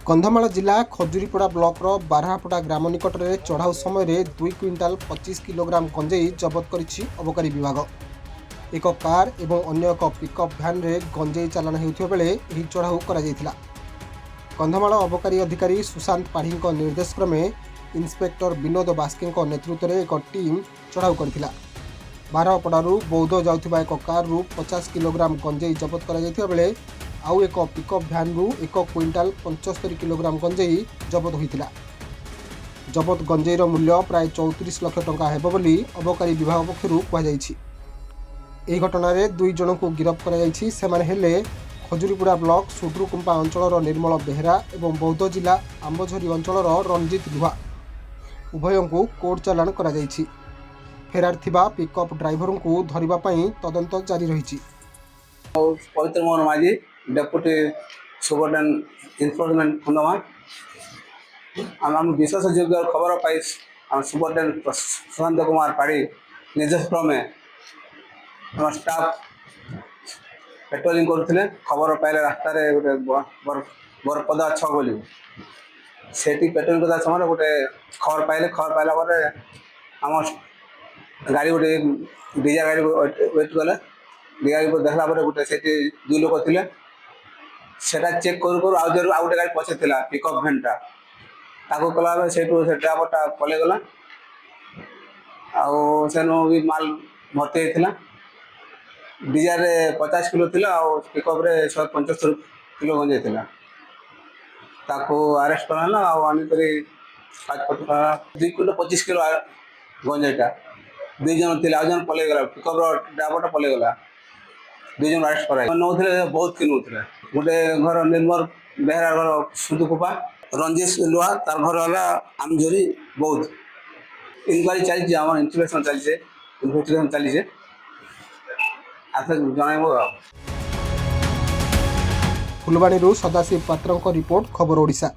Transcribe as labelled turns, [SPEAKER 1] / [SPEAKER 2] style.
[SPEAKER 1] कंधमाल जिला खजुरीपड़ा ब्लॉकर बारहापड़ा ग्राम निकट में चढ़ाऊ समय 2 क्विंटाल 25 किलोग्राम गंजेई जबत करिछि अबकारी विभाग। एक कार एवं अन्य एक पिकअप भ्यान रे गंजेई चालाण हेउथिबा बेले एही चढ़ाऊ करा जायथिला। कंधमाल अबकारी अधिकारी सुशांत पाढ़ी निर्देश क्रमे इन्स्पेक्टर विनोद बास्के नेतृत्व में एक टीम चढ़ाऊ करथिला। बारहापड़ारू बौद्ध जाउथिबा एक कारु 50 किलोग्राम गंजेई जबत करा जायथिबा बेले आउ एक पिकअप भ्यान रु 1 क्विंटाल 75 किलोग्राम गंजेई जबत होइतिला। जबत गंजेईर मूल्य प्राय 34 लाख टंका हेबो बोली अबकारी विभाग पक्षरु कहा जायछि। एही घटनारे 2 जन को गिरफ्त करा जायछि। सेमाने हेले खजुरीपुड़ा ब्लॉक सुड्रुकुंपा अंचलर निर्मल बेहेरा एवं बौद्ध जिला आंबझरी अंचलर रंजित दुहा। उभयंकु कोर्ट चालाण करा जायछि। फेरार थिबा पिकअप ड्राइवर को धरिबा पई तदंत जारी रहिछि।
[SPEAKER 2] पवित्र मोहन माझी डेपुटी सुपरिटेडेंट इन्फोर्समेंट कंधमाल आम विशेष योग्य खबर पाई सुपरिटेडेंट सुशांत कुमार पाढ़ी निर्देश क्रमे आम स्टाफ पेट्रोलिंग करते खबर पाइले रास्तार गोटे बरपदा छ बोली से पेट्रोलिंग करता समय गोटे खबर पाइला आम गाड़ी गोटे डीजा गाड़ी वेट कले गाड़ी देखला गोटे से 2 लोक थे सेटा चेक करू आउ गोटे गाड़ी पछे थिला पिकअप भैनटा ताको कला से ड्राइवरटा पले गला आउ सेनो भी माल भर्ती होता डीजा रे 50 किलो थिला आउ पिकअप रे 175 किलो गंजे थिला ताको अरेस्ट कराला आउ आनी करी 2 किलो 25 किलो गंजेटा 2 जन थिला आउ जन पले गला पिकअप रो ड्राइवरटा पले गला 2 जन अरेस्ट करा नौथिले बहुत किलो थिला गोटे घर निर्मल बेहरा घर सुदुकुपा रंजित लुहा तार घर है आमझोरी बौद्ध इनक्वारी चलती आम इन्वेस्टिगेशन चली
[SPEAKER 1] फुलवाणी सदाशिव पात्र रिपोर्ट खबर ओडिशा।